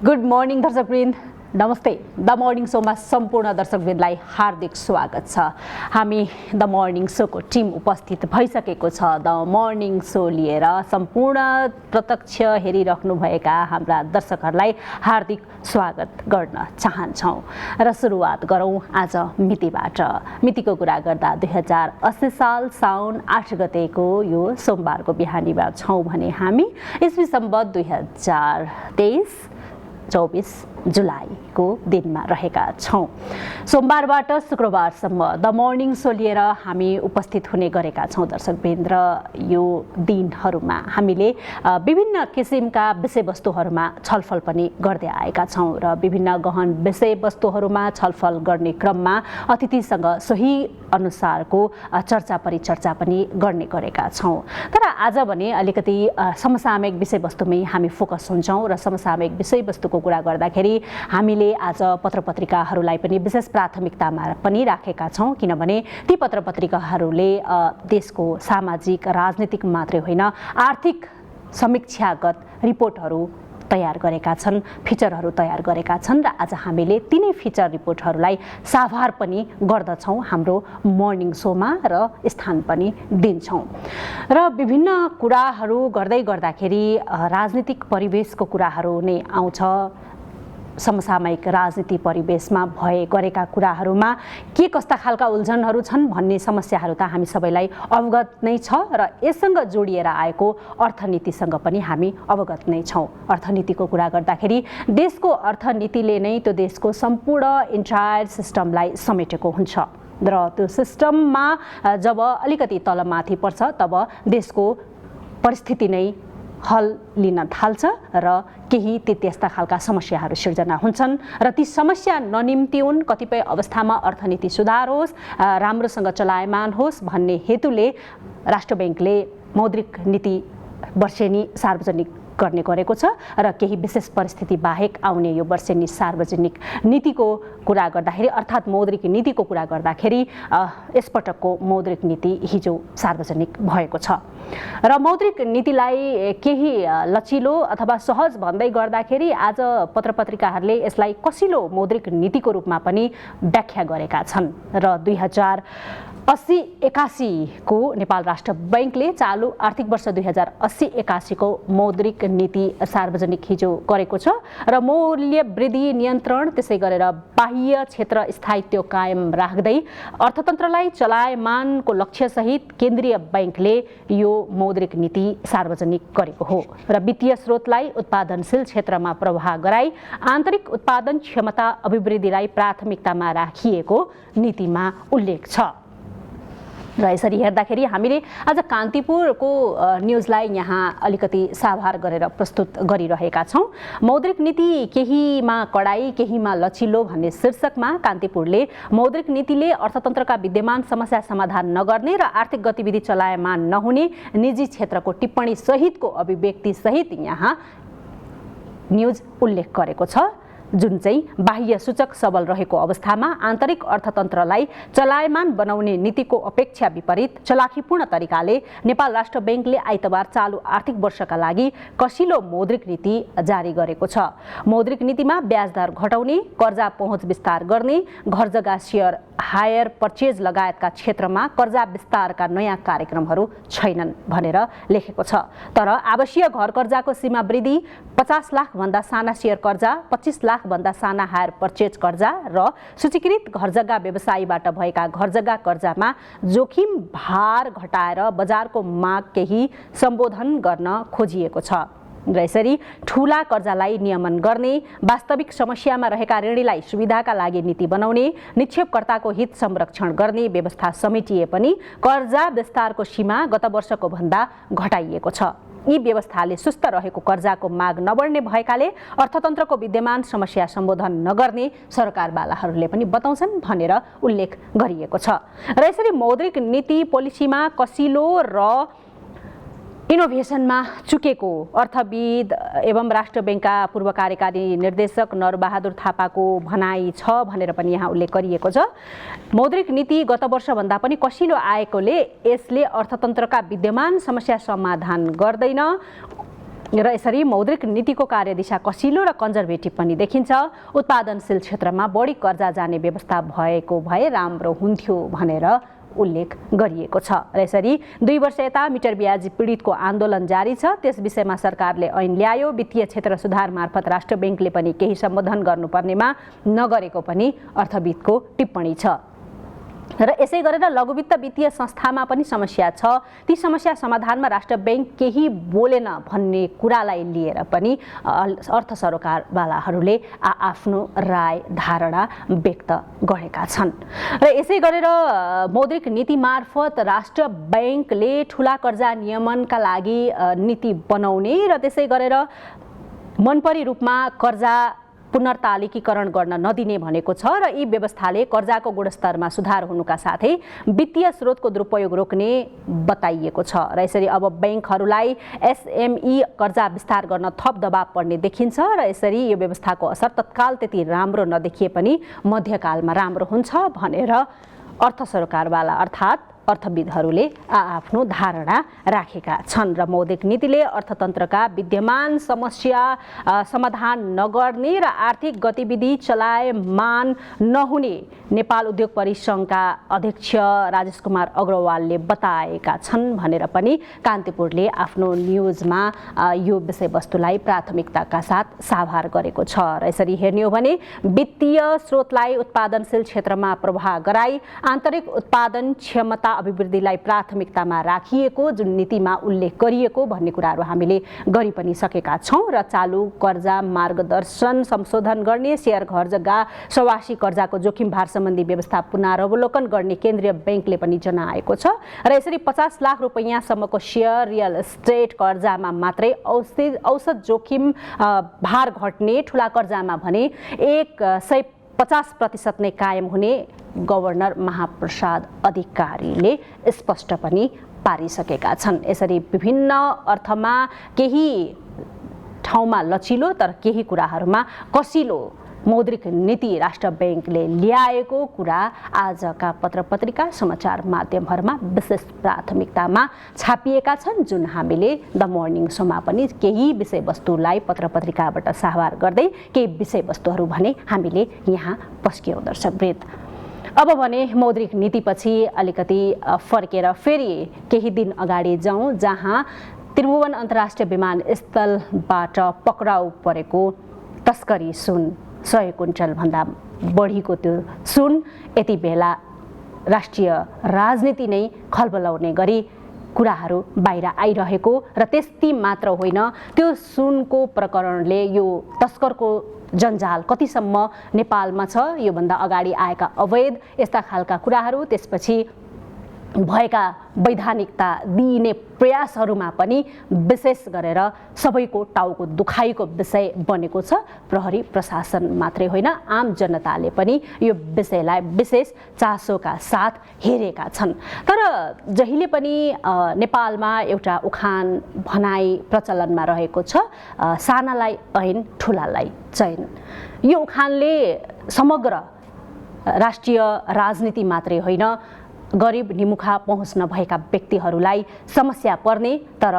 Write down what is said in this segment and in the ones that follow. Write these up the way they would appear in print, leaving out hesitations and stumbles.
Good morning दर्शकवृन्द, नमस्ते। The morning शोमा सम्पूर्ण दर्शकवृन्दलाई हार्दिक स्वागत छ। हामी द मर्निङ शोको टिम उपस्थित भइसकेको छ। द मर्निङ शो लिएर सम्पूर्ण प्रत्यक्ष हेरिराख्नुभएका हाम्रा दर्शकहरूलाई हार्दिक स्वागत गर्न चाहन्छौँ र सुरुवात गरौँ आज मितिबाट। मितिको कुरा गर्दा 2080 साल साउन 8 गतेको यो सोमबारको बिहानीमा छौँ भने हामी इस्वी सम्वत 2023 24 जुलाईको दिनमा रहेका छौँ। सोमबारबाट शुक्रबारसम्म द मर्निङ शो लिएर हामी उपस्थित हुने गरेका छौँ दर्शकवृन्द। र यो दिनहरूमा हामीले विभिन्न किसिमका विषयवस्तुहरूमा छलफल पनि गर्दै आएका छौँ र विभिन्न गहन विषयवस्तुहरूमा छलफल गर्ने क्रममा अतिथिसँग सोही अनुसारको चर्चा परिचर्चा पनि गर्ने गरेका छौँ। तर आज भने अलिकति समसामयिक विषयवस्तुमै हामी फोकस हुन्छौँ र समसामयिक विषयवस्तुको कुरा गर्दाखेरि हामीले आज पत्रपत्रिकाहरूलाई पनि विशेष प्राथमिकतामा पनि राखेका छौँ, किनभने ती पत्रपत्रिकाहरूले देशको सामाजिक राजनीतिक मात्रै होइन आर्थिक समीक्षागत रिपोर्टहरू तयार गरेका छन्, फिचरहरू तयार गरेका छन् र आज हामीले तिनै फिचर रिपोर्टहरूलाई साभार पनि गर्दछौँ, हाम्रो मर्निङ सोमा र स्थान पनि दिन्छौँ। र विभिन्न कुराहरू गर्दै गर्दाखेरि राजनीतिक परिवेशको कुराहरू नै आउँछ। समसामयिक राजनीति परिवेशमा गरेका कुराहरूमा के कस्ता खालका उल्झनहरू छन् भन्ने समस्याहरू त हामी सबैलाई अवगत नै छ र यससँग जोडिएर आएको अर्थनीतिसँग पनि हामी अवगत नै छौँ। अर्थनीतिको कुरा गर्दाखेरि देशको अर्थनीतिले नै त्यो देशको सम्पूर्ण इन्टायर सिस्टमलाई समेटेको हुन्छ र त्यो सिस्टममा जब अलिकति तलमाथि पर्छ तब देशको परिस्थिति नै हल लिन थाल्छ र केही त्यस्ता खालका समस्याहरू सिर्जना हुन्छन् र ती समस्या ननिम्त्याउन् कतिपय अवस्थामा अर्थनीति सुधार होस्, राम्रोसँग चलायमान होस् भन्ने हेतुले राष्ट्र ब्याङ्कले मौद्रिक नीति वर्षेनी सार्वजनिक गर्ने गरेको छ र केही विशेष परिस्थिति बाहेक आउने यो वर्षेनी सार्वजनिक नीतिको कुरा गर्दाखेरि अर्थात् मौद्रिक नीतिको कुरा गर्दाखेरि यसपटकको मौद्रिक नीति हिजो सार्वजनिक भएको छ र मौद्रिक नीतिलाई केही लचिलो अथवा सहज भन्दै गर्दाखेरि आज पत्रपत्रिकाहरूले यसलाई कसिलो मौद्रिक नीतिको रूपमा पनि व्याख्या गरेका छन् र 2080-81 को नेपाल राष्ट्र बैंकले चालु आर्थिक वर्ष 2080-81 को मौद्रिक नीति सार्वजनिक हिजो गरेको छ र मूल्य वृद्धि नियन्त्रण त्यसै गरेर बाह्य क्षेत्र स्थायित्व कायम राख्दै अर्थतन्त्रलाई चलायमानको लक्ष्यसहित केन्द्रीय बैंकले यो मौद्रिक नीति सार्वजनिक गरेको हो र वित्तीय स्रोतलाई उत्पादनशील क्षेत्रमा प्रवाह गराई आन्तरिक उत्पादन क्षमता अभिवृद्धिलाई प्राथमिकतामा राखिएको नीतिमा उल्लेख छ। र यसरी हेर्दाखेरि हामीले आज कान्तिपुरको न्युजलाई यहाँ अलिकति साभार गरेर प्रस्तुत गरिरहेका छौँ। मौद्रिक नीति केहीमा कडाई केहीमा लचिलो भन्ने शीर्षकमा कान्तिपुरले मौद्रिक नीतिले अर्थतन्त्रका विद्यमान समस्या समाधान नगर्ने र आर्थिक गतिविधि चलायमान नहुने निजी क्षेत्रको टिप्पणी सहितको अभिव्यक्ति सहित यहाँ न्युज उल्लेख गरेको छ, जुन चाहिँ बाह्य सूचक सबल रहेको अवस्थामा आन्तरिक अर्थतन्त्रलाई चलायमान बनाउने नीतिको अपेक्षा विपरीत चलाखीपूर्ण तरिकाले नेपाल राष्ट्र बैंकले आइतबार चालु आर्थिक वर्षका लागि कसिलो मौद्रिक नीति जारी गरेको छ। मौद्रिक नीतिमा ब्याज दर घटाउने, कर्जा पहुँच विस्तार गर्ने, घर जग्गा शेयर हायर पर्चेज लगायतका क्षेत्रमा कर्जा विस्तारका नयाँ कार्यक्रमहरू छैनन् भनेर लेखेको छ। तर आवश्यक घर कर्जाको सीमा वृद्धि, 50 लाख भन्दा साना शेयर कर्जा, 25 लाख भन्दा साना हायर पर्चेज कर्जा र सूचीकृत घरजग्गा व्यवसायीबाट भएका घरजग्गा कर्जामा जोखिम भार घटाएर बजारको माग केही सम्बोधन गर्न खोजिएको छ र यसरी ठूला कर्जालाई नियमन गर्ने, वास्तविक समस्यामा रहेका ऋणीलाई सुविधाका लागि नीति बनाउने, निक्षेपकर्ताको हित संरक्षण गर्ने व्यवस्था समेटिए पनि कर्जा विस्तारको सीमा गत वर्षको भन्दा घटाइएको छ। यी व्यवस्थाले सुस्त रहेको कर्जाको माग नबढ्ने भएकाले अर्थतन्त्रको विद्यमान समस्या सम्बोधन नगर्ने सरकारवालाहरूले पनि बताउँछन् भनेर उल्लेख गरिएको छ। र यसरी मौद्रिक नीति पोलिसीमा कसिलो र इनोभेसनमा चुकेको अर्थविद एवं राष्ट्र बैंकका पूर्व कार्यकारी निर्देशक नरबहादुर थापाको भनाइ छ भनेर पनि यहाँ उल्लेख गरिएको छ। मौद्रिक नीति गत वर्षभन्दा पनि कसिलो आएकोले यसले अर्थतन्त्रका विद्यमान समस्या समाधान गर्दैन, र यसरी मौद्रिक नीतिको कार्यदिशा कसिलो र कन्जर्भेटिभ पनि देखिन्छ। उत्पादनशील क्षेत्रमा बढी कर्जा जाने व्यवस्था भएको भए राम्रो हुन्थ्यो भनेर उल्लेख गरिएको छ। र यसरी 2 वर्ष यता मिटर ब्याज पीडितको आन्दोलन जारी छ। त्यस विषयमा सरकारले ऐन ल्यायो। वित्तीय क्षेत्र सुधार मार्फत राष्ट्र बैंकले पनि केही सम्बोधन गर्नुपर्नेमा नगरेको पनि अर्थविदको टिप्पणी छ। र यसै गरेर लघुवित्त वित्तीय संस्थामा पनि समस्या छ। ती समस्या समाधानमा राष्ट्र बैंक केही बोलेन भन्ने कुरालाई लिएर पनि अर्थ सरोकारवालाहरूले आफ्नो राय धारणा व्यक्त गरेका छन्। र यसै गरेर मौद्रिक नीति मार्फत राष्ट्र बैंकले ठूला कर्जा नियमनका लागि नीति बनाउने र त्यसै गरेर मनपरी रूपमा कर्जा पुनर्तालिकीकरण गर्न नदिने भनेको छ। र यी व्यवस्थाले कर्जाको गुणस्तरमा सुधार हुनुका साथै वित्तीय स्रोतको दुरुपयोग रोक्ने बताइएको छ। र यसरी अब बैंकहरूलाई एसएमई कर्जा विस्तार गर्न थप दबाव पर्ने देखिन्छ। र यसरी यो व्यवस्थाको असर तत्काल त्यति राम्रो नदेखिए पनि मध्यकालमा राम्रो हुन्छ भनेर अर्थ सरोकारवाला अर्थात् अर्थविदहरूले आफ्नो धारणा राखेका छन्। र मौद्रिक नीतिले अर्थतन्त्रका विद्यमान समस्या समाधान नगर्ने र आर्थिक गतिविधि चलायमान नहुने नेपाल उद्योग परिसङ्घका अध्यक्ष राजेश कुमार अग्रवालले बताएका छन् भनेर पनि कान्तिपुरले आफ्नो न्युजमा यो विषयवस्तुलाई प्राथमिकताका साथ साभार गरेको छ। र यसरी हेर्ने हो भने वित्तीय स्रोतलाई उत्पादनशील क्षेत्रमा प्रवाह गराई आन्तरिक उत्पादन क्षमता अभिवृद्धिलाई प्राथमिकतामा राखिएको जुन नीतिमा उल्लेख गरिएको भन्ने कुराहरू हामीले गरि पनि सकेका छौँ। र चालु कर्जा मार्गदर्शन संशोधन गर्ने शेयर घर जग्गा सवासी कर्जाको जोखिम भार सम्बन्धी व्यवस्था पुनरावलोकन गर्ने केन्द्रीय बैंकले पनि जनाएको छ। र यसरी 50 लाख रुपैयाँसम्मको शेयर रियल एस्टेट कर्जामा मात्रै औसत जोखिम भार घट्ने ठूला कर्जामा भने 150% नै कायम हुने गभर्नर महाप्रसाद अधिकारीले स्पष्ट पनि पारिसकेका छन्। यसरी विभिन्न अर्थमा केही ठाउँमा लचिलो तर केही कुराहरूमा कसिलो मौद्रिक नीति राष्ट्र बैंकले ल्याएको कुरा आजका पत्रपत्रिका समाचार माध्यमहरूमा विशेष प्राथमिकतामा छापिएका छन्। जुन हामीले द मर्निङ सोमा पनि केही विषयवस्तुलाई पत्रपत्रिकाबाट साभार गर्दै केही विषयवस्तुहरू भने हामीले यहाँ पस्क्यौँ दर्शकवृन्द। अब भने मौद्रिक नीतिपछि अलिकति फर्केर फेरि केही दिन अगाडि जाउँ जहाँ त्रिभुवन अन्तर्राष्ट्रिय विमानस्थलबाट पक्राउ परेको तस्करी सुन 100 क्विन्टल भन्दा बढीको त्यो सुन यति बेला राष्ट्रिय राजनीति नै खलबलाउने गरी कुराहरू बाहिर आइरहेको र त्यति मात्र होइन त्यो सुनको प्रकरणले यो तस्करको जन्जाल कतिसम्म नेपालमा छ योभन्दा अगाडि आएका अवैध यस्ता खालका कुराहरू त्यसपछि भएका वैधानिकता दिइने प्रयासहरूमा पनि विशेष गरेर सबैको टाउको दुखाइको विषय बनेको छ। प्रहरी प्रशासन मात्रै होइन आम जनताले पनि यो विषयलाई विशेष चासोका साथ हेरेका छन्। तर जहिले पनि नेपालमा एउटा उखान भनाइ प्रचलनमा रहेको छ, सानालाई ऐन ठुलालाई चैन। यो उखानले समग्र राष्ट्रिय राजनीति मात्रै होइन गरिब निमुखा पहुँच नभएका व्यक्तिहरूलाई समस्या पर्ने तर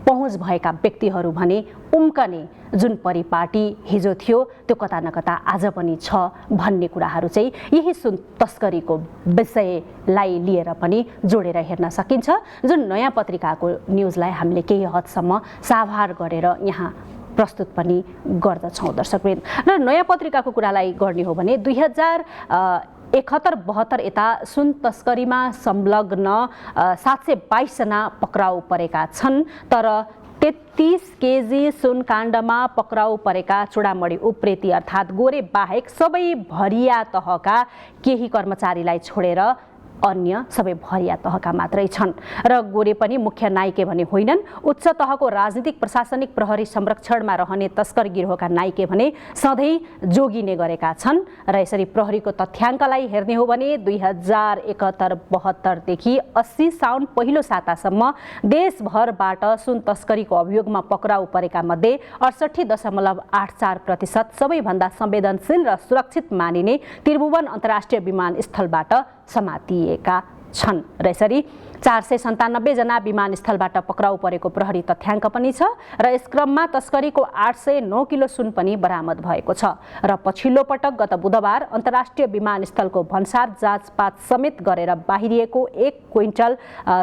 पहुँच भएका व्यक्तिहरू भने उम्कने जुन परिपाटी हिजो थियो त्यो कता न कता आज पनि छ भन्ने कुराहरू चाहिँ यही सुन तस्करीको विषयलाई लिएर पनि जोडेर हेर्न सकिन्छ। जुन नयाँ पत्रिकाको न्युजलाई हामीले केही हदसम्म साभार गरेर यहाँ प्रस्तुत पनि गर्दछौँ दर्शकवृन्द। र नयाँ पत्रिकाको कुरालाई गर्ने हो भने 2071-72 यता सुन तस्करीमा संलग्न 722 जना पक्राउ परेका छन्। तर 33 केजी सुन काण्डमा पक्राउ परेका चुडामणी उप्रेती अर्थात् गोरे बाहेक सबै भरिया तहका केही कर्मचारीलाई छोडेर अन्य सबै भरिया तहका मात्रै छन्। र गोरे पनि मुख्य नायिके भने होइनन्। उच्च तहको राजनीतिक प्रशासनिक प्रहरी संरक्षणमा रहने तस्कर गिरोहका नायिके भने सधैँ जोगिने गरेका छन्। र यसरी प्रहरीको तथ्याङ्कलाई हेर्ने हो भने 2071-72 देखि 80 साउन पहिलो सातासम्म देशभरबाट सुन तस्करीको अभियोगमा पक्राउ परेका मध्ये 68.84% सबैभन्दा संवेदनशील र सुरक्षित मानिने त्रिभुवन अन्तर्राष्ट्रिय विमानस्थलबाट समातिएका छन् र यसरी 497 जना विमानस्थलबाट पक्राउ परेको प्रहरी तथ्याङ्क पनि छ र यस क्रममा तस्करीको 809 किलो सुन पनि बरामद भएको छ र पछिल्लो पटक गत बुधबार अन्तर्राष्ट्रिय विमानस्थलको भन्सार जाँचपात समेत गरेर बाहिरिएको 1 क्विन्टल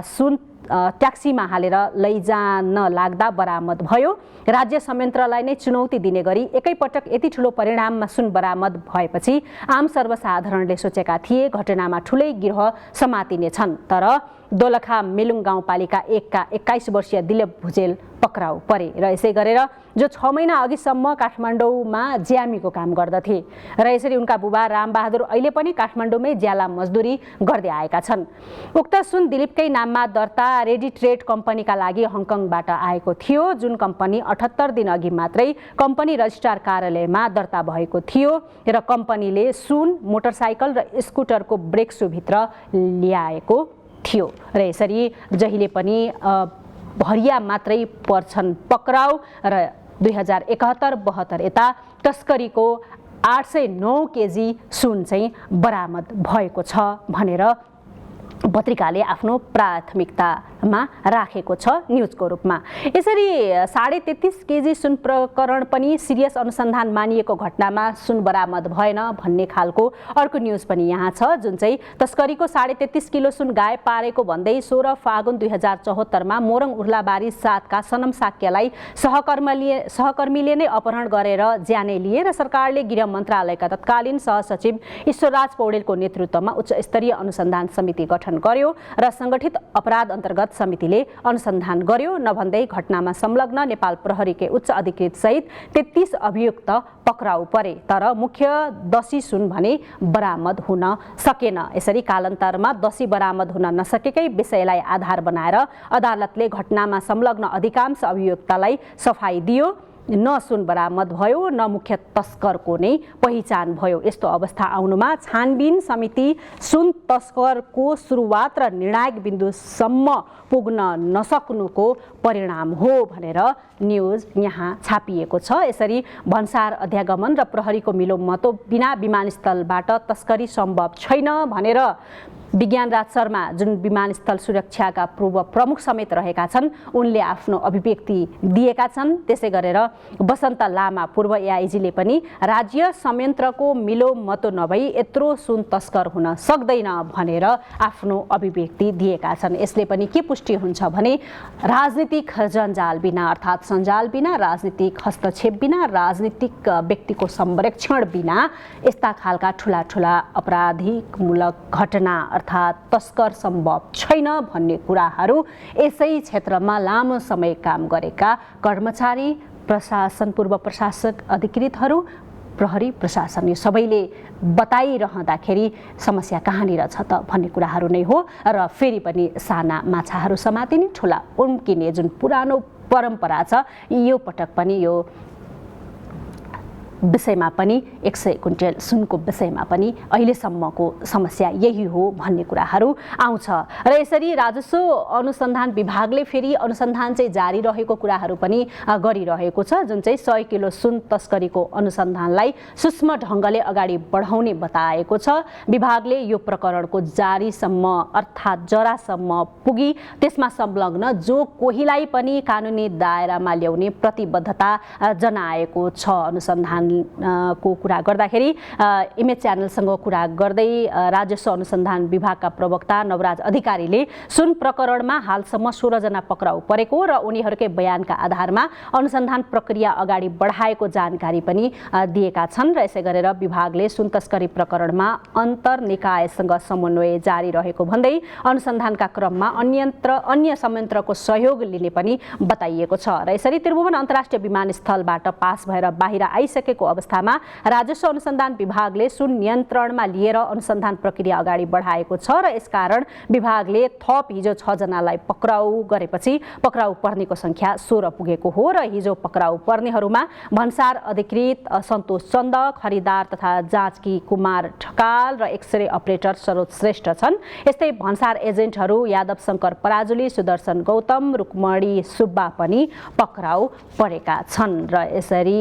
सुन ट्याक्सीमा हालेर लैजान लाग्दा बरामद भयो। राज्य संयन्त्रलाई नै चुनौती दिने गरी एकैपटक यति ठुलो परिणाममा सुन बरामद भएपछि आम सर्वसाधारणले सोचेका थिए घटनामा ठुलै गिरोह समातिनेछन्, तर दोलखा मेलुङ गाउँपालिका 1 का 21 वर्षीय दिलीप भुजेल पक्राउ परे र यसै गरेर जो 6 महिना अघिसम्म काठमाडौँमा ज्यामीको काम गर्दथे र यसरी उनका बुबा रामबहादुर अहिले पनि काठमाडौँमै ज्याला मजदुरी गर्दै आएका छन्। उक्त सुन दिलीपकै नाममा दर्ता रेडी ट्रेड कम्पनीका लागि हङकङबाट आएको थियो, जुन कम्पनी 78 दिन अघि मात्रै कम्पनी रजिस्ट्रार कार्यालयमा दर्ता भएको थियो र कम्पनीले सुन मोटरसाइकल र स्कुटरको ब्रेक सुभित्र ल्याएको थियो र यसरी जहिले पनि भरिया मात्रै पर्छन् पक्राउ र 2071-72 यता तस्करीको 809 केजी सुन चाहिँ बरामद भएको छ भनेर पत्रिकाले आफ्नो प्राथमिकतामा राखेको छ न्युजको रूपमा। यसरी 33.5 केजी सुन प्रकरण पनि सिरियस अनुसन्धान मानिएको घटनामा सुन बरामद भएन भन्ने खालको अर्को न्युज पनि यहाँ छ, जुन चाहिँ तस्करीको 33.5 किलो सुन गायब पारेको भन्दै 16 फागुन 2074 मा मोरङ उर्लाबारी 7 का सनम साक्यलाई सहकर्मीले नै अपहरण गरेर ज्यानै लिए र सरकारले गृह मन्त्रालयका तत्कालीन सहसचिव ईश्वरराज पौडेलको नेतृत्वमा उच्च स्तरीय अनुसन्धान समिति गठन गर्यो र संगठित अपराध अन्तर्गत समितिले अनुसन्धान गर्यो। नभन्दै घटनामा संलग्न नेपाल प्रहरीकै उच्च अधिकृत सहित 33 अभियुक्त पक्राउ परे, तर मुख्य दसी सुन भने बरामद हुन सकेन। यसरी कालान्तरमा दसी बरामद हुन नसकेकै विषयलाई आधार बनाएर अदालतले घटनामा संलग्न अधिकांश अभियुक्तलाई सफाई दियो। न सुन बरामद भयो न मुख्य तस्करको नै पहिचान भयो। यस्तो अवस्था आउनुमा छानबिन समिति सुन तस्करको सुरुवात र निर्णायक बिन्दुसम्म पुग्न नसक्नुको परिणाम हो भनेर न्युज यहाँ छापिएको छ। यसरी भन्सार अध्यागमन र प्रहरीको मिलोमतो बिना विमानस्थलबाट तस्करी सम्भव छैन भनेर विज्ञानराज शर्मा, जुन विमानस्थल सुरक्षाका पूर्व प्रमुख समेत रहेका छन्, उनले आफ्नो अभिव्यक्ति दिएका छन्। त्यसै गरेर बसन्त लामा पूर्व एआइजीले पनि राज्य संयन्त्रको मिलोमतो नभई यत्रो सुन तस्कर हुन सक्दैन भनेर आफ्नो अभिव्यक्ति दिएका छन्। यसले पनि के पुष्टि हुन्छ भने राजनीतिक जन्जाल बिना अर्थात् सञ्जाल बिना, राजनीतिक हस्तक्षेप बिना, राजनीतिक व्यक्तिको संरक्षण बिना यस्ता खालका ठुला ठुला आपराधिकमूलक घटना अर्थात् तस्कर सम्भव छैन भन्ने कुराहरू यसै क्षेत्रमा लामो समय काम गरेका कर्मचारी, प्रशासन, पूर्व प्रशासक, अधिकृतहरू, प्रहरी प्रशासन यो सबैले बताइरहँदाखेरि समस्या कहाँनिर छ त भन्ने कुराहरू नै हो। र फेरि पनि साना माछाहरू समातिने ठुला उम्किने जुन पुरानो परम्परा छ, यो पटक पनि यो विषयमा पनि 100 क्विन्टल सुनको विषयमा पनि अहिलेसम्मको समस्या यही हो भन्ने कुराहरू आउँछ। र यसरी राजस्व अनुसन्धान विभागले फेरि अनुसन्धान चाहिँ जारी रहेको कुराहरू पनि गरिरहेको छ, जुन चाहिँ 100 किलो सुन तस्करीको अनुसन्धानलाई सूक्ष्म ढङ्गले अगाडि बढाउने बताएको छ। विभागले यो प्रकरणको जारीसम्म अर्थात् जरासम्म पुगी त्यसमा संलग्न जो कोहीलाई पनि कानुनी दायरामा ल्याउने प्रतिबद्धता जनाएको छ। अनुसन्धान को कुरा गर्दाखेरि इमेज च्यानलसँग कुरा गर्दै राजस्व अनुसन्धान विभागका प्रवक्ता नवराज अधिकारीले सुन प्रकरणमा हालसम्म 16 जना पक्राउ परेको र उनीहरूकै बयानका आधारमा अनुसन्धान प्रक्रिया अगाडि बढाएको जानकारी पनि दिएका छन्। र यसै गरेर विभागले सुन तस्करी प्रकरणमा अन्तर निकायसँग समन्वय जारी रहेको भन्दै अनुसन्धानका क्रममा अन्य संयन्त्रको सहयोग लिने पनि बताइएको छ। र यसरी त्रिभुवन अन्तर्राष्ट्रिय विमानस्थलबाट पास भएर बाहिर आइसकेको अवस्थामा राजस्व अनुसन्धान विभागले सुन नियन्त्रणमा लिएर अनुसन्धान प्रक्रिया अगाडि बढाएको छ र यसकारण विभागले थप हिजो 6 जनालाई पक्राउ गरेपछि पक्राउ पर्नेको संख्या 16 पुगेको हो। र हिजो पक्राउ पर्नेहरूमा भन्सार अधिकृत सन्तोष चन्द, खरिदार तथा जाँचकी कुमार ठकाल र एक्सरे अपरेटर सरोज श्रेष्ठ छन्। यस्तै भन्सार एजेन्टहरू यादव शङ्कर पराजुली, सुदर्शन गौतम, रुक्मणी सुब्बा पनि पक्राउ परेका छन्। र यसरी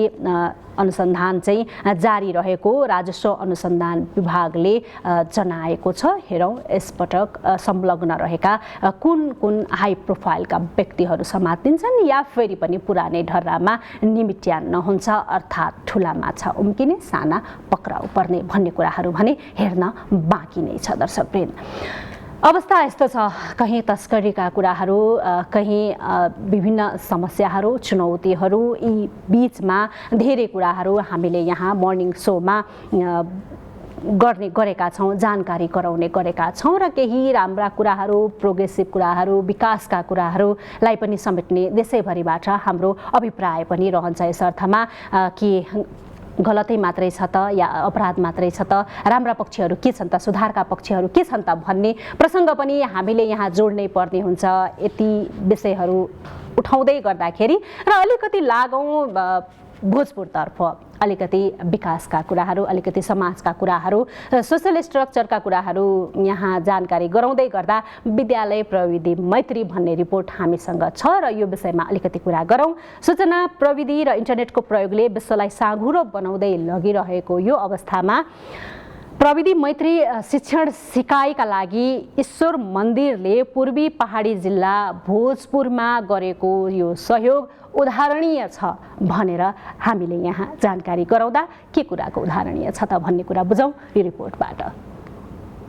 अनुसन्धान चाहिँ जारी रहेको राजस्व अनुसन्धान विभागले जनाएको छ। हेरौँ यसपटक संलग्न रहेका कुन कुन हाई प्रोफाइलका व्यक्तिहरू समातिन्छन् या फेरि पनि पुरानै ढर्रामा निमिट्यान्न हुन्छ, अर्थात् ठुला माछा उम्किने साना पक्राउ पर्ने भन्ने कुराहरू भने हेर्न बाँकी नै छ। दर्शकवृन्द, अवस्था यस्तो छ, कहीँ तस्करीका कुराहरू, कहीँ विभिन्न समस्याहरू, चुनौतीहरू, यी बिचमा धेरै कुराहरू हामीले यहाँ मर्निङ सोमा गरेका छौँ, जानकारी गराउने गरेका छौँ र केही राम्रा कुराहरू, प्रोग्रेसिभ कुराहरू, विकासका कुराहरूलाई पनि समेट्ने देशैभरिबाट हाम्रो अभिप्राय पनि रहन्छ। यस अर्थमा कि गलतै मात्रै छ त या अपराध मात्रै छ त, राम्रा पक्षहरू के छन् त, सुधारका पक्षहरू के छन् त भन्ने प्रसङ्ग पनि हामीले यहाँ जोड्नै पर्ने हुन्छ। यति विषयहरू उठाउँदै गर्दाखेरि र अलिकति लागौँ भोजपुरतर्फ, अलिकति विकासका कुराहरू, अलिकति समाजका कुराहरू, सोसल स्ट्रक्चरका कुराहरू यहाँ जानकारी गराउँदै गर्दा विद्यालय प्रविधि मैत्री भन्ने रिपोर्ट हामीसँग छ र यो विषयमा अलिकति कुरा गरौँ। सूचना प्रविधि र इन्टरनेटको प्रयोगले विश्वलाई साँघुरो बनाउँदै लगिरहेको यो अवस्थामा प्रविधि मैत्री शिक्षण सिकाइका लागि ईश्वर मन्दिरले पूर्वी पहाडी जिल्ला भोजपुरमा गरेको यो सहयोग उदाहरणीय छ भनेर हामीले यहाँ जानकारी गराउँदा के कुराको उदाहरणीय छ त भन्ने कुरा बुझौँ यो रिपोर्टबाट।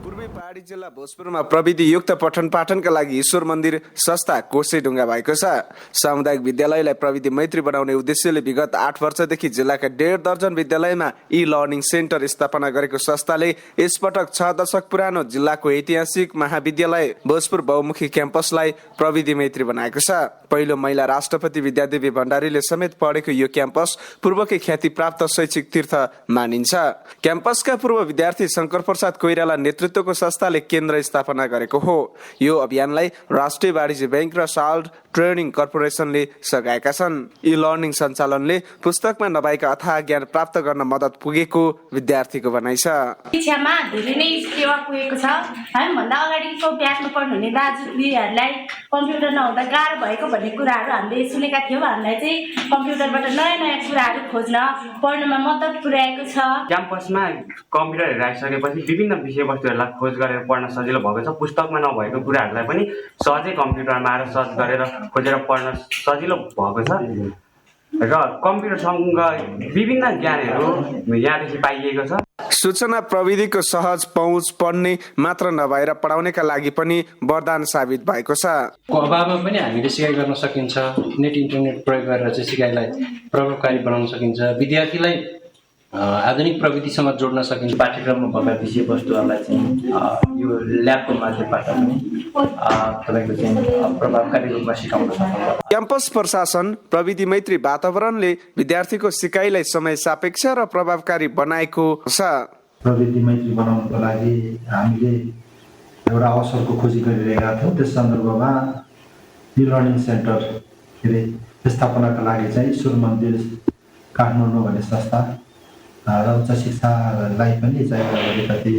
पूर्वी पहाडी जिल्ला भोजपुरमा प्रविधियुक्त पठन पाठनका लागि ईश्वर मन्दिर संस्था कोसेढुङ्गा भएको छ। सामुदायिक विद्यालयलाई प्रविधि मैत्री बनाउने उद्देश्यले विगत 8 वर्षदेखि जिल्लाका 1.5 दर्जन विद्यालयमा ई लर्निङ सेन्टर स्थापना गरेको संस्थाले यसपटक 6 दशक पुरानो जिल्लाको ऐतिहासिक महाविद्यालय भोजपुर बहुमुखी क्याम्पसलाई प्रविधि मैत्री बनाएको छ। पहिलो महिला राष्ट्रपति विद्यादेवी भण्डारीले समेत पढेको यो क्याम्पस पूर्वकै ख्याति प्राप्त शैक्षिक तीर्थ मानिन्छ। क्याम्पसका पूर्व विद्यार्थी शङ्कर प्रसाद कोइराला नेतृत्वको संस्थाले केन्द्र स्थापना गरेको हो। यो अभियानलाई राष्ट्रिय वाणिज्य बैंक र साल्ट ट्रेनिङ कर्पोरेसनले सघाएका छन्। ई लर्निङ सञ्चालनले पुस्तकमा नभएका अथाह ज्ञान प्राप्त गर्न मद्दत पुगेको विद्यार्थीको भनाइ छ। शिक्षामा धेरै नै टेवा पुगेको छ। हामीभन्दा अगाडिको ब्याचमा पढ्नुहुने दाजुदिदीहरूलाई कम्प्युटर नहुँदा गाह्रो भएको भन्ने कुराहरू हामीले सुनेका थियौँ। हामीलाई चाहिँ कम्प्युटरबाट नयाँ नयाँ कुराहरू खोज्न पढ्नमा मद्दत पुर्याएको छ। क्याम्पसमा कम्प्युटरहरू आइसकेपछि विभिन्न विषयवस्तुहरूलाई खोज गरेर पढ्न सजिलो भएको छ। पुस्तकमा नभएको कुराहरूलाई पनि सहजै कम्प्युटरमा आएर सर्च गरेर खोजेर पढ्न सजिलो भएको छ र कम्प्युटरसँग विभिन्न ज्ञानहरू यहाँदेखि पाइएको छ। सूचना प्रविधिको सहज पहुँच पढ्ने मात्र नभएर पढाउनेका लागि पनि वरदान साबित भएको छ। अभावमा पनि हामीले सिकाइ गर्न सकिन्छ। नेट इन्टरनेट प्रयोग गरेर चाहिँ सिकाइलाई प्रभावकारी बनाउन सकिन्छ। विद्यार्थीलाई आधुनिक प्रविधिसँग जोड्न सकिन्छ। पाठ्यक्रममा भएका विषयवस्तुहरूलाई चाहिँ यो ल्याबको माध्यमबाट पनि तपाईँको चाहिँ प्रभावकारी रूपमा सिकाउन सकिन्छ। क्याम्पस प्रशासन प्रविधि मैत्री वातावरणले विद्यार्थीको सिकाइलाई समय सापेक्ष र प्रभावकारी बनाएको छ। प्रविधि मैत्री बनाउनको लागि हामीले एउटा अवसरको खोजी गरिरहेका थियौँ। त्यस सन्दर्भमा ई लर्निङ सेन्टर स्थापनाका लागि चाहिँ ईश्वर मन्दिर काठमाडौँ भन्ने संस्था र उच्च शिक्षालाई पनि चाहिँ अलिकति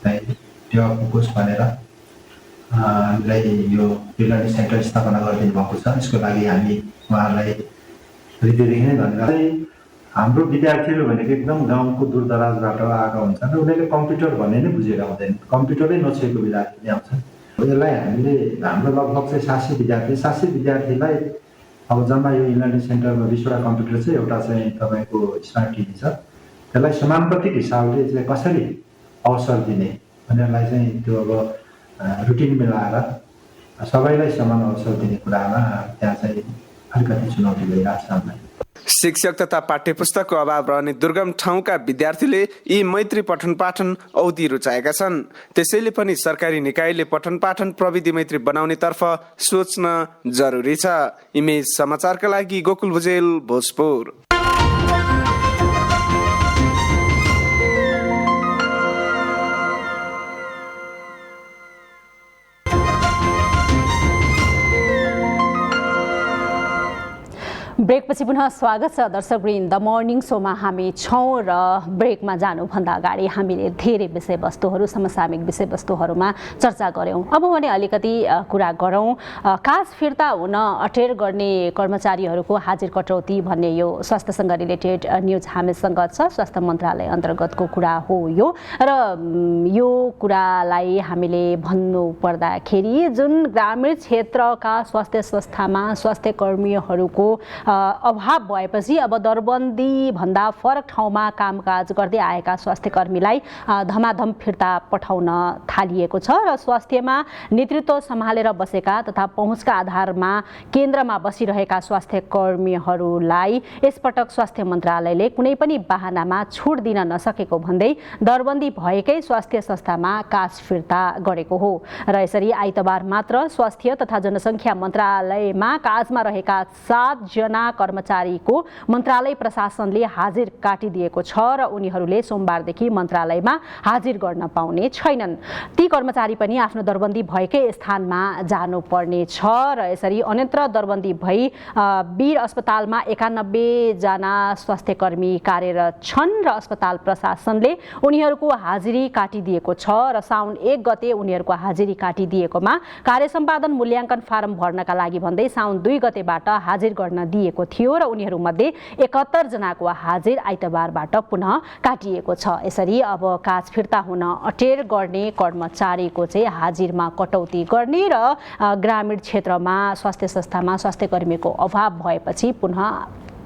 चाहिँ टेवा पुगोस् भनेर हामीलाई यो ई लर्निङ सेन्टर स्थापना गरिदिनु भएको छ। यसको लागि हामी उहाँहरूलाई हृदयदेखि नै धन्यवाद। हाम्रो विद्यार्थीहरू भनेको एकदम गाउँको दूरदराजबाट आएका हुन्छन् र उनीहरूले कम्प्युटर भन्ने नै बुझेका हुँदैन। कम्प्युटरै नछोएको विद्यार्थी नै आउँछन्। यसलाई हामीले हाम्रो लगभग चाहिँ 700 विद्यार्थीलाई अब जम्मा यो ई लर्निङ सेन्टरमा 20वटा कम्प्युटर छ, एउटा चाहिँ तपाईँको स्मार्ट टिभी छ। त्यसलाई समानुपातिक हिसाबले चाहिँ कसरी अवसर दिने उनीहरूलाई चाहिँ त्यो अब रुटिन मिलाएर सबैलाई समान अवसर दिने कुरामा त्यहाँ चाहिँ अलिकति चुनौती भइरहेको छ हामीलाई। शिक्षक तथा पाठ्यपुस्तकको अभाव रहने दुर्गम ठाउँका विद्यार्थीले यी मैत्री पठन पाठन औधी रुचाएका छन्। त्यसैले पनि सरकारी निकायले पठन पाठन प्रविधि मैत्री बनाउने तर्फ सोच्न जरुरी छ। इमेज समाचारका लागि गोकुल भुजेल, भोजपुर। ब्रेकपछि पुनः स्वागत छ दर्शकवृन्द। द मर्निङ सोमा हामी छौँ र ब्रेकमा जानुभन्दा अगाडि हामीले धेरै विषयवस्तुहरू समसामयिक विषयवस्तुहरूमा चर्चा गऱ्यौँ। अब भने अलिकति कुरा गरौँ कास फिर्ता हुन अटेर गर्ने कर्मचारीहरूको हाजिर कटौती भन्ने यो स्वास्थ्यसँग रिलेटेड न्युज हामीसँग छ। स्वास्थ्य मन्त्रालय अन्तर्गतको कुरा हो यो र यो कुरालाई हामीले भन्नु पर्दाखेरि जुन ग्रामीण क्षेत्रका स्वास्थ्य संस्थामा स्वास्थ्य कर्मीहरूको अभाव भएपछि अब दरबन्दी भन्दा फरक ठाउँमा कामकाज गर्दै आएका स्वास्थ्य कर्मीलाई धमाधम फिर्ता पठाउन थालिएको छ र स्वास्थ्यमा नेतृत्व सम्हालेर बसेका तथा पहुँचका आधारमा केन्द्रमा बसिरहेका स्वास्थ्य कर्मीहरूलाई यसपटक स्वास्थ्य मन्त्रालयले कुनै पनि बहानामा छुट दिन नसकेको भन्दै दरबन्दी भएकै स्वास्थ्य संस्थामा कास फिर्ता गरेको हो र यसरी आइतबार मात्र स्वास्थ्य तथा जनसङ्ख्या मन्त्रालयमा काजमा रहेका 7 जना कर्मचारीको मन्त्रालय प्रशासनले हाजिर काटिदिएको छ र उनीहरूले सोमबारदेखि मन्त्रालयमा हाजिर गर्न पाउने छैनन्। ती कर्मचारी पनि आफ्नो दरबन्दी भएकै स्थानमा जानुपर्ने छ र यसरी अन्यत्र दरबन्दी भई वीर अस्पतालमा 91 जना स्वास्थ्य कर्मी कार्यरत छन् र अस्पताल प्रशासनले उनीहरूको हाजिरी काटिदिएको छ र साउन 1 गते उनीहरूको हाजिरी काटिदिएकोमा कार्य सम्पादन मूल्याङ्कन फारम भर्नका लागि भन्दै साउन 2 गतेबाट हाजिर गर्न दिएको थियो र उनीहरूमध्ये 71 जनाको हाजिर आइतबारबाट पुनः काटिएको छ। यसरी अब काज फिर्ता हुन अटेर गर्ने कर्मचारीको चाहिँ हाजिरमा कटौती गर्ने र ग्रामीण क्षेत्रमा स्वास्थ्य संस्थामा स्वास्थ्य कर्मीको अभाव भएपछि पुनः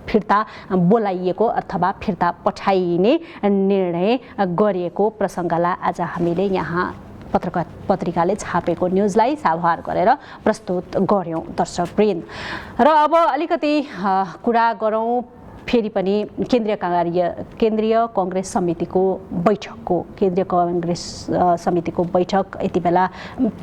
फिर्ता बोलाइएको अथवा फिर्ता पठाइने निर्णय गरिएको प्रसङ्गलाई आज हामीले यहाँ पत्रिकाले छापेको न्युजलाई साभार गरेर प्रस्तुत गर्यौँ दर्शकवृन्द। र अब अलिकति कुरा गरौँ फेरि पनि केन्द्रीय कङ्ग्रेस समितिको बैठक यति बेला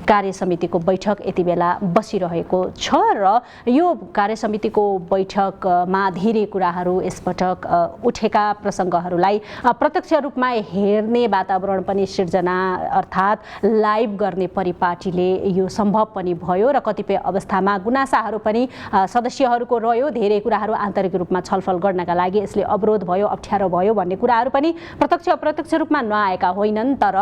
कार्य समितिको बैठक यति बेला बसिरहेको छ र यो कार्य समितिको बैठकमा धेरै कुराहरू यसपटक उठेका प्रसङ्गहरूलाई प्रत्यक्ष रूपमा हेर्ने वातावरण पनि सिर्जना अर्थात् लाइभ गर्ने परिपाटीले यो सम्भव पनि भयो र कतिपय अवस्थामा गुनासाहरू पनि सदस्यहरूको रह्यो। धेरै कुराहरू आन्तरिक रूपमा छलफल गर्नका लागि यसले अवरोध भयो अप्ठ्यारो भयो भन्ने कुराहरू पनि प्रत्यक्ष अप्रत्यक्ष रूपमा नआएका होइनन् तर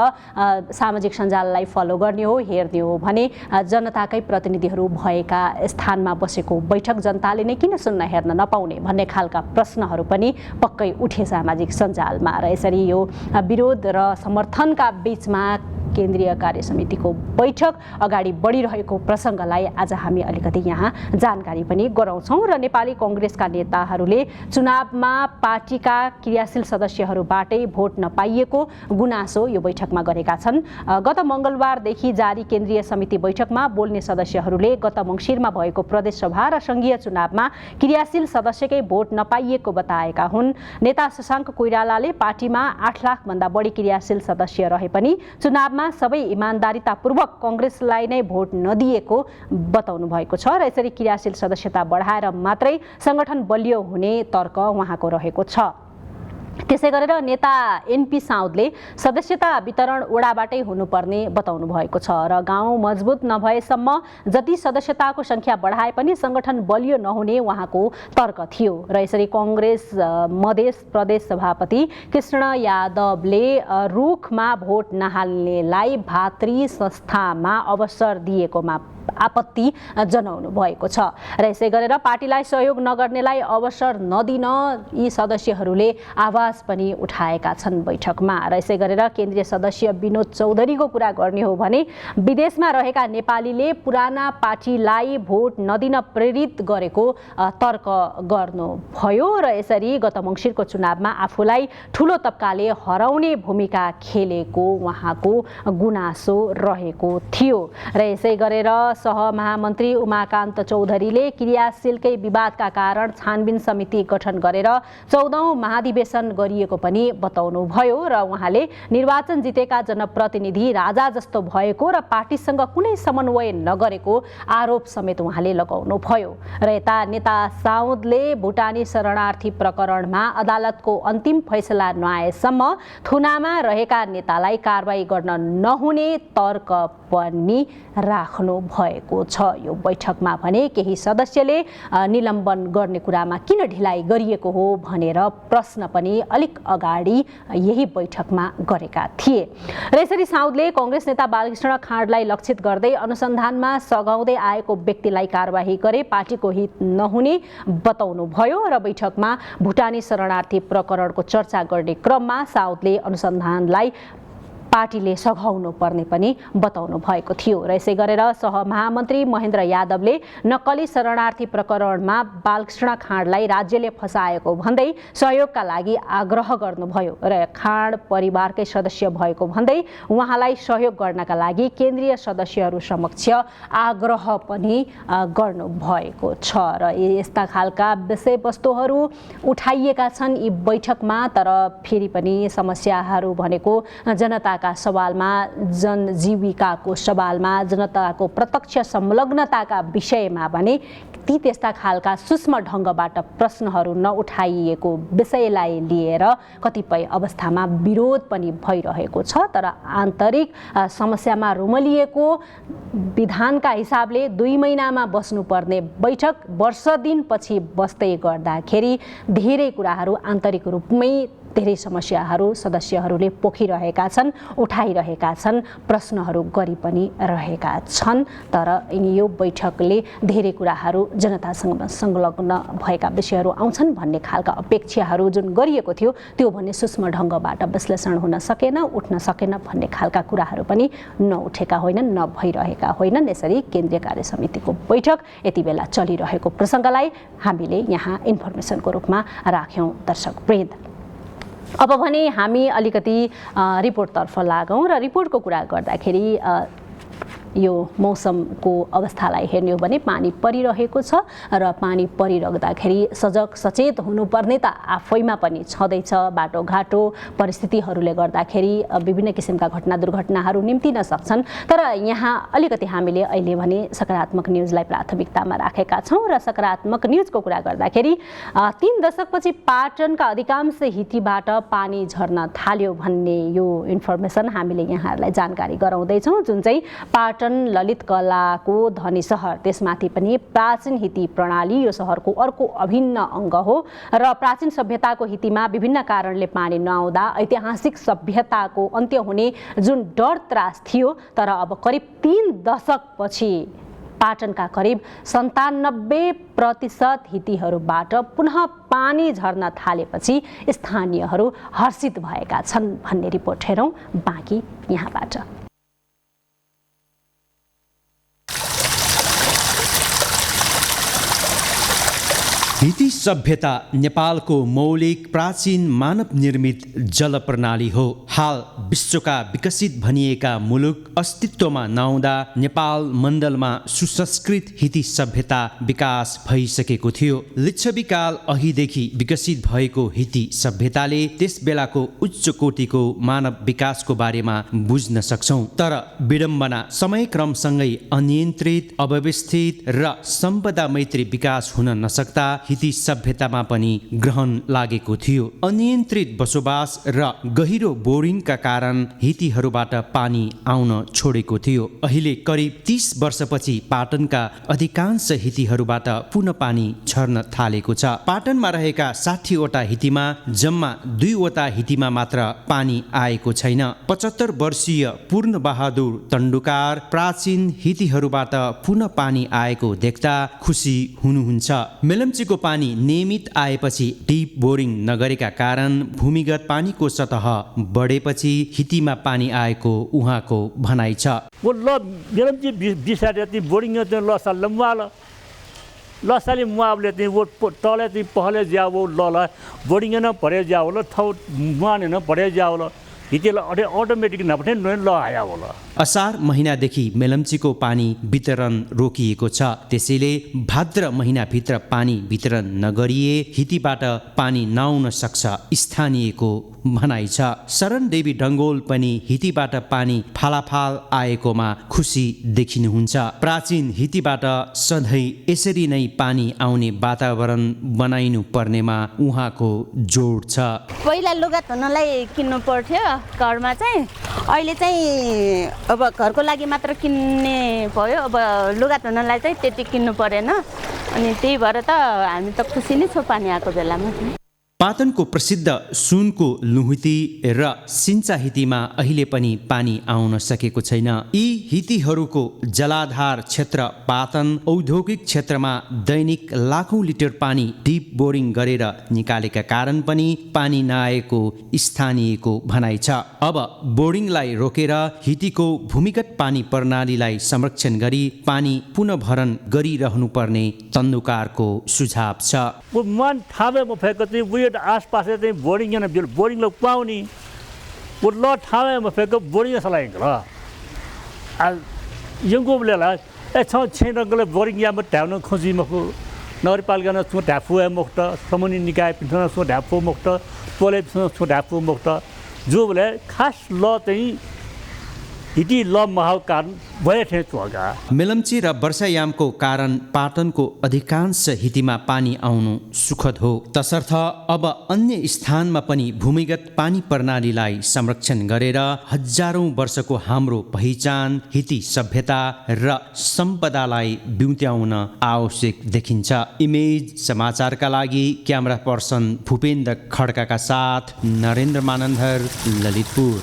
सामाजिक सञ्जाललाई फलो गर्ने हो हेर्ने हो भने जनताकै प्रतिनिधिहरू भएका स्थानमा बसेको बैठक जनताले नै किन सुन्न हेर्न नपाउने भन्ने खालका प्रश्नहरू पनि पक्कै उठे सामाजिक सञ्जालमा र यसरी यो विरोध र समर्थनका बीचमा केन्द्रीय कार्य समितिको बैठक अगाडि बढिरहेको प्रसङ्गलाई आज हामी अलिकति यहाँ जानकारी पनि गराउँछौँ र नेपाली कङ्ग्रेसका नेताहरूले चुनावमा पार्टीका क्रियाशील सदस्यहरूबाटै भोट नपाइएको गुनासो यो बैठकमा गरेका छन्। गत मङ्गलबारदेखि जारी केन्द्रीय समिति बैठकमा बोल्ने सदस्यहरूले गत मङ्सिरमा भएको प्रदेश सभा र सङ्घीय चुनावमा क्रियाशील सदस्यकै भोट नपाइएको बताएका हुन्। नेता शशाङ्क कोइरालाले पार्टीमा 8 लाख भन्दा बढी क्रियाशील सदस्य रहे पनि चुनावमा सबै इमान्दारितापूर्वक कङ्ग्रेसलाई नै भोट नदिएको बताउनु भएको छ र यसरी क्रियाशील सदस्यता बढाएर मात्रै सङ्गठन बलियो हुने तर्क उहाँको रहेको छ। त्यसै गरेर नेता एनपी साउदले सदस्यता वितरण वडाबाटै हुनुपर्ने बताउनु भएको छ र गाउँ मजबुत नभएसम्म जति सदस्यताको सङ्ख्या बढाए पनि सङ्गठन बलियो नहुने उहाँको तर्क थियो र यसरी कङ्ग्रेस मधेस प्रदेश सभापति कृष्ण यादवले रुखमा भोट नहाल्नेलाई भातृ संस्थामा अवसर दिएकोमा आपत्ति जनाउनु भएको छ र यसै गरेर पार्टीलाई सहयोग नगर्नेलाई अवसर नदिन यी सदस्यहरूले आवाज पनि उठाएका छन् बैठकमा र यसै गरेर केन्द्रीय सदस्य विनोद चौधरीको कुरा गर्ने हो भने विदेशमा रहेका नेपालीले पुराना पार्टीलाई भोट नदिन प्रेरित गरेको तर्क गर्नुभयो र यसरी गत मङ्सिरको चुनावमा आफूलाई ठुलो तब्काले हराउने भूमिका खेलेको उहाँको गुनासो रहेको थियो र यसै गरेर सहमहामन्त्री उमाकान्त चौधरीले क्रियाशीलकै विवादका कारण छानबिन समिति गठन गरेर 14औं महाधिवेशन गरिएको पनि बताउनु भयो र उहाँले निर्वाचन जितेका जनप्रतिनिधि राजा जस्तो भएको र पार्टीसँग कुनै समन्वय नगरेको आरोप समेत उहाँले लगाउनु भयो र यता नेता साउदले भुटानी शरणार्थी प्रकरणमा अदालतको अन्तिम फैसला नआएसम्म थुनामा रहेका नेतालाई कारबाही गर्न नहुने तर्क पनि राख्नु भयो। भएको छ। यो बैठकमा भने केही सदस्यले निलम्बन गर्ने कुरामा किन ढिलाइ गरिएको हो भनेर प्रश्न पनि अलिक अगाडि यही बैठकमा गरेका थिए। र यसरी साउदले कांग्रेस नेता बालकृष्ण खाँडलाई लक्षित गर्दै अनुसन्धानमा सघाउँदै आएको व्यक्तिलाई कारबाही गरे पार्टीको हित नहुने बताउनु भयो र बैठकमा भुटानी शरणार्थी प्रकरणको चर्चा गर्ने क्रममा साउदले अनुसन्धानलाई पार्टीले सघाउनु पर्ने पनि बताउनु भएको थियो। र यसै गरेर सहमहामन्त्री महेन्द्र यादवले नक्कली शरणार्थी प्रकरणमा बालकृष्ण खाँडलाई राज्यले फसाएको भन्दै सहयोगका लागि आग्रह गर्नुभयो र खाँड परिवारकै सदस्य भएको भन्दै उहाँलाई सहयोग गर्नका लागि केन्द्रीय सदस्यहरू समक्ष आग्रह पनि गर्नुभएको छ। र यस्ता खालका विषयवस्तुहरू उठाइएका छन् यी बैठकमा। तर फेरि पनि समस्याहरू भनेको जनता का सवालमा, जनजीविकाको सवालमा, जनताको प्रत्यक्ष संलग्नताका विषयमा भने ती त्यस्ता खालका सूक्ष्म ढङ्गबाट प्रश्नहरू नउठाइएको विषयलाई लिएर कतिपय अवस्थामा विरोध पनि भइरहेको छ। तर आन्तरिक समस्यामा रुमलिएको विधानका हिसाबले 2 महिनामा बस्नुपर्ने बैठक वर्ष दिनपछि बस्दै गर्दाखेरि धेरै कुराहरू आन्तरिक रूपमै धेरै समस्याहरू सदस्यहरूले पोखिरहेका छन्, उठाइरहेका छन्, प्रश्नहरू गरी पनि रहेका छन्। तर यो बैठकले धेरै कुराहरू जनतासँग संलग्न भएका विषयहरू आउँछन् भन्ने खालका अपेक्षाहरू जुन गरिएको थियो त्यो भन्ने सूक्ष्म ढङ्गबाट विश्लेषण हुन सकेन, उठ्न सकेन भन्ने खालका कुराहरू पनि नउठेका होइनन्, नभइरहेका होइनन्। यसरी केन्द्रीय कार्य समितिको बैठक यति बेला चलिरहेको प्रसङ्गलाई हामीले यहाँ इन्फर्मेसनको रूपमा राख्यौँ दर्शकवृन्द। अब भने हामी अलिकति रिपोर्टतर्फ लागौँ र रिपोर्टको कुरा गर्दाखेरि यो मौसमको अवस्थालाई हेर्ने हो भने पानी परिरहेको छ र पानी परिरहँदाखेरि सजग सचेत हुनुपर्ने त आफैमा पनि छँदैछ। बाटोघाटो परिस्थितिहरूले गर्दाखेरि विभिन्न किसिमका घटना दुर्घटनाहरू निम्तिन सक्छन्। तर यहाँ अलिकति हामीले अहिले भने सकारात्मक न्युजलाई प्राथमिकतामा राखेका छौँ र सकारात्मक न्युजको कुरा गर्दाखेरि 3 दशकपछि पाटनका अधिकांश हिटीबाट पानी झर्न थाल्यो भन्ने यो इन्फर्मेसन हामीले यहाँहरूलाई जानकारी गराउँदैछौँ। जुन चाहिँ पाटन ललित कलाको धनी सहर, त्यसमाथि पनि प्राचीन हिती प्रणाली यो सहरको अर्को अभिन्न अङ्ग हो र प्राचीन सभ्यताको हितीमा विभिन्न कारणले पानी नआउँदा ऐतिहासिक सभ्यताको अन्त्य हुने जुन डर त्रास थियो, तर अब करिब 3 दशकपछि पाटनका करिब 97% हितीहरूबाट पुनः पानी झर्न थालेपछि स्थानीयहरू हर्षित भएका छन् भन्ने रिपोर्ट हेरौँ बाँकी यहाँबाट। हिती सभ्यता नेपालको मौलिक प्राचीन मानव निर्मित जल प्रणाली हो। हाल विश्वका विकसित भनिएका मुलुक अस्तित्वमा नआउँदा नेपाल मण्डलमा सुसंस्कृत हिती सभ्यता विकास भइसकेको थियो। लिच्छविकाल अहिदेखि विकसित भएको हिती सभ्यताले त्यस बेलाको उच्च कोटिको मानव विकासको बारेमा बुझ्न सक्छौं। तर विडम्बना समयक्रमसँगै अनियन्त्रित, अव्यवस्थित र सम्पदा मैत्री विकास हुन नसक्दा हिती सभ्यतामा पनि ग्रहण लागेको थियो। अनियन्त्रित बसोबास र गहिरो बोरिङका कारण हितीहरूबाट पानी आउन छोडेको थियो। अहिले करिब 30 वर्षपछि पाटनका अधिकांश हितीहरूबाट पुनः पानी झर्न थालेको छ। पाटनमा रहेका 60 वटा हितीमा जम्मा 2 वटा हितीमा मात्र पानी आएको छैन। 75 वर्षीय पूर्ण बहादुर तण्डुकार प्राचीन हितीहरूबाट पुनः पानी आएको देख्दा खुसी हुनुहुन्छ। मेलम्चीको पानी नियमित आएपछि डिप बोरिङ नगरेका कारण भूमिगत पानीको सतह बढेपछि हितीमा पानी आएको उहाँको भनाइ छ। वो ल मेलम्ची बिसारे ती बोरिङ त लसा लम्बाल लसाले मुआबले ती वो तले ती पहले जाओ ल बोरिङ न परे जाओ ल थौ मुआने न परे जाओ ल हितेला अटोमेटिक नपठे न ल आया होला। असार महिनादेखि मेलम्चीको पानी वितरण रोकिएको छ। त्यसैले भाद्र महिनाभित्र पानी वितरण नगरिए हितीबाट पानी नआउन सक्छ स्थानीयको भनाइ छ। शरण देवी डङ्गोल पनि हितीबाट पानी फालाफाल आएकोमा खुसी देखिनुहुन्छ। प्राचीन हितीबाट सधैँ यसरी नै पानी आउने वातावरण बनाइनु पर्नेमा उहाँको जोड छ। पहिला लुगा धुनलाई किन्नु पर्थ्यो, घरमा चाहिँ अहिले चाहिँ अब घरको लागि मात्र किन्ने भयो अब लुगा धुनलाई चाहिँ त्यति किन्नु परेन अनि त्यही भएर त हामी त खुसी नै छौँ पानी आएको बेलामा पाटनको प्रसिद्ध सुनको लुहिती र सिन्चा हितीमा अहिले पनि पानी आउन सकेको छैन। यी हितीहरूको जलाधार क्षेत्र पाटन औद्योगिक क्षेत्रमा दैनिक लाखौं लिटर पानी डिप बोरिङ गरेर निकालेका कारण पनि पानी नआएको स्थानीयको भनाइ छ। अब बोरिङलाई रोकेर हितीको भूमिगत पानी प्रणालीलाई संरक्षण गरी पानी पुनः भरण गरिरहनुपर्ने तन्नुकारको सुझाव छ। मन ठाउँमा फेको चाहिँ आसपास चाहिँ बोरिङ बोरिङ पाउने ल ठाउँमा फेको बोरिङ सलाइन र यंगो बेला छेन रंगले बोरिङ याम ढाउन खोजी मको नगरपालिका न सु ढाफु मुक्त समूह निकाय पिथन सु ढाफु मुक्त टोले सु ढाफु मुक्त जो बेला खास ल चाहिँ हिटी ल महल कारण भए होगा। मेलम्ची र वर्षायामको कारण पाटनको अधिकांश हितीमा पानी आउनु सुखद हो। तसर्थ अब अन्य स्थानमा पनि भूमिगत पानी प्रणालीलाई संरक्षण गरेर हजारौं वर्षको हाम्रो पहिचान हिती सभ्यता र सम्पदालाई बिउत्याउन आवश्यक देखिन्छ। इमेज समाचारका लागि क्यामेरा पर्सन भूपेन्द्र खड्काका साथ नरेन्द्र मानन्धर, ललितपुर।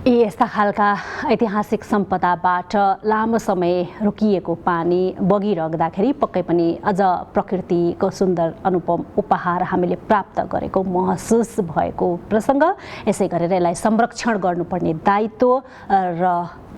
यस्ता खालका ऐतिहासिक सम्पदाबाट लामो समय रोकिएको पानी बगिरहँदाखेरि पक्कै पनि अझ प्रकृतिको सुन्दर अनुपम उपहार हामीले प्राप्त गरेको महसुस भएको प्रसङ्ग। यसै गरेर यसलाई संरक्षण गर्नुपर्ने दायित्व र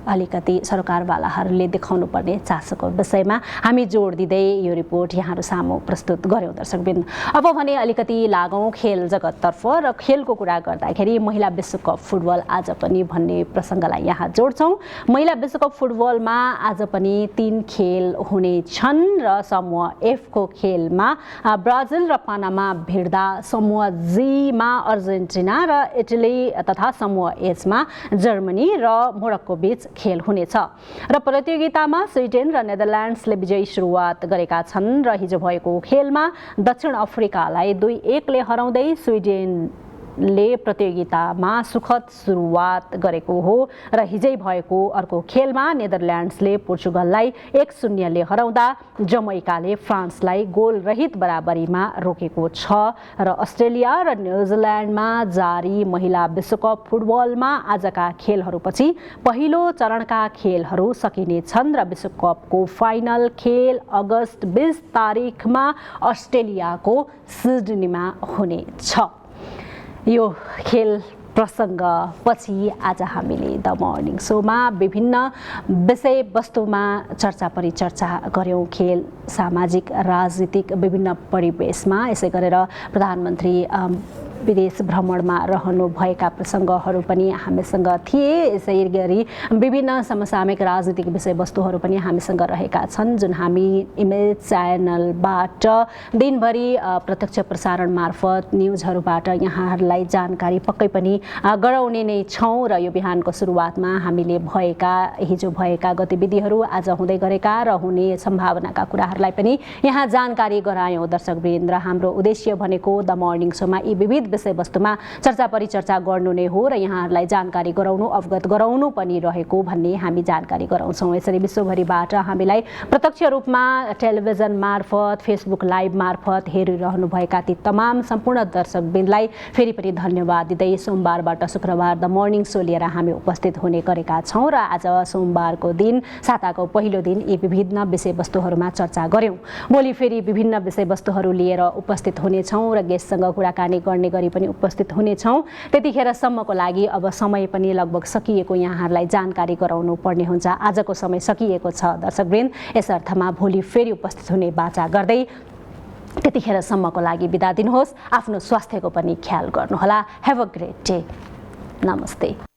अलिकति सरकारवालाहरूले देखाउनु पर्ने चासोको विषयमा हामी जोड दिँदै यो रिपोर्ट यहाँहरू सामु प्रस्तुत गर्यौं। दर्शकवृन्द, अब भने अलिकति लागौं खेल जगततर्फ र खेलको कुरा गर्दाखेरि महिला विश्वकप फुटबल आज पनि भन्ने प्रसङ्गलाई यहाँ जोड्छौं। महिला विश्वकप फुटबलमा आज पनि 3 खेल हुनेछन् र समूह एफ को खेलमा ब्राजिल र पानामा भिड्दा समूह जी मा अर्जेन्टिना र इटली तथा समूह एच मा जर्मनी र मोरक्को बीच खेल हुनेछ र प्रतियोगितामा स्विडेन र नेदरल्यान्ड्सले विजयी सुरुवात गरेका छन् र हिजो भएको खेलमा दक्षिण अफ्रिकालाई 2-1 ले हराउँदै स्विडेनले प्रतियोगितामा सुखद सुरुवात गरेको हो र हिजै भएको अर्को खेलमा नेदरल्यान्ड्सले पोर्चुगललाई 1-0 ले हराउँदा जमैकाले फ्रान्सलाई गोल रहित बराबरीमा रोकेको छ र अस्ट्रेलिया र न्युजिल्यान्डमा जारी महिला विश्वकप फुटबलमा आजका खेलहरूपछि पहिलो चरणका खेलहरू सकिनेछन् र विश्वकपको फाइनल खेल अगस्त 20 तारिखमा अस्ट्रेलियाको सिडनीमा हुनेछ। यो खेल प्रसङ्ग पछि आज हामीले द मर्निङ सोमा विभिन्न विषयवस्तुमा चर्चा परिचर्चा गर्यौं। खेल, सामाजिक, राजनीतिक विभिन्न परिवेशमा यसै गरेर प्रधानमन्त्री विदेश भ्रमणमा रहनुभएका प्रसङ्गहरू पनि हामीसँग थिए। यसै गरी विभिन्न समसामयिक राजनीतिक विषयवस्तुहरू पनि हामीसँग रहेका छन् जुन हामी इमेज च्यानलबाट दिनभरि प्रत्यक्ष प्रसारण मार्फत न्युजहरूबाट यहाँहरूलाई जानकारी पक्कै पनि गराउने नै छौँ र यो बिहानको सुरुवातमा हामीले हिजो भएका गतिविधिहरू, आज हुँदै गरेका र हुने सम्भावनाका कुराहरूलाई पनि यहाँ जानकारी गरायौँ। दर्शकवृन्द, हाम्रो उद्देश्य भनेको द मर्निङ सोमा यी विविध विषयवस्तुमा चर्चा परिचर्चा गर्नु नै हो र यहाँहरूलाई जानकारी गराउनु, अवगत गराउनु पनि रहेको भन्ने हामी जानकारी गराउँछौँ। यसरी विश्वभरिबाट हामीलाई प्रत्यक्ष रूपमा टेलिभिजन मार्फत, फेसबुक लाइभ मार्फत हेरिरहनुभएका ती तमाम सम्पूर्ण दर्शकवृन्दलाई फेरि पनि धन्यवाद दिँदै सोमबारबाट शुक्रबार द मर्निङ सो लिएर हामी उपस्थित हुने गरेका छौँ र आज सोमबारको दिन, साताको पहिलो दिन यी विभिन्न विषयवस्तुहरूमा चर्चा गर्यौं। भोलि फेरि विभिन्न विषयवस्तुहरू लिएर उपस्थित हुनेछौँ र गेस्टसँग कुराकानी गर्ने गरी पनि उपस्थित हुनेछौँ। त्यतिखेरसम्मको लागि अब समय पनि लगभग सकिएको यहाँहरूलाई जानकारी गराउनु पर्ने हुन्छ। आजको समय सकिएको छ दर्शकवृन्द, यस अर्थमा भोलि फेरि उपस्थित हुने बाचा गर्दै त्यतिखेरसम्मको लागि बिदा दिनुहोस्। आफ्नो स्वास्थ्यको पनि ख्याल गर्नुहोला। Have a great day. नमस्ते।